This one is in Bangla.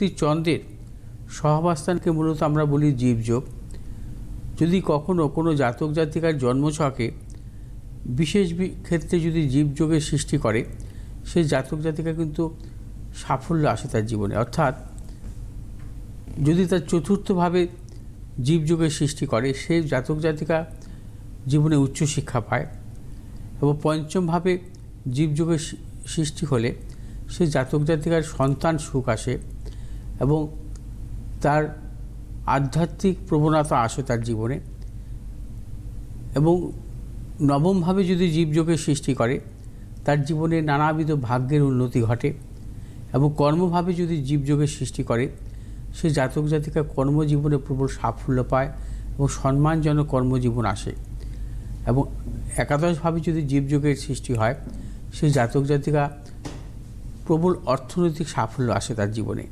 চন্দ্রের সহাবস্থানকে মূলত আমরা বলি জীবযোগ। যদি কখনো কোনো জাতক জাতিকার জন্মছকে বিশেষ ক্ষেত্রে যদি জীবযোগের সৃষ্টি করে, সেই জাতক জাতিকা কিন্তু সাফল্য আসে তার জীবনে। অর্থাৎ যদি তার চতুর্থভাবে জীবযোগের সৃষ্টি করে, সেই জাতক জাতিকা জীবনে উচ্চশিক্ষা পায়। এবং পঞ্চমভাবে জীবযোগের সৃষ্টি হলে সেই জাতক জাতিকার সন্তান সুখ আসে এবং তার আধ্যাত্মিক প্রবণতা আসে তার জীবনে। এবং নবমভাবে যদি জীবযোগের সৃষ্টি করে, তার জীবনে নানাবিধ ভাগ্যের উন্নতি ঘটে। এবং কর্মভাবে যদি জীবযোগের সৃষ্টি করে, সে জাতক জাতিকা কর্মজীবনে প্রবল সাফল্য পায় এবং সম্মানজনক কর্মজীবন আসে। এবং একাদশভাবে যদি জীবযোগের সৃষ্টি হয়, সেই জাতক জাতিকা প্রবল অর্থনৈতিক সাফল্য আসে তার জীবনে।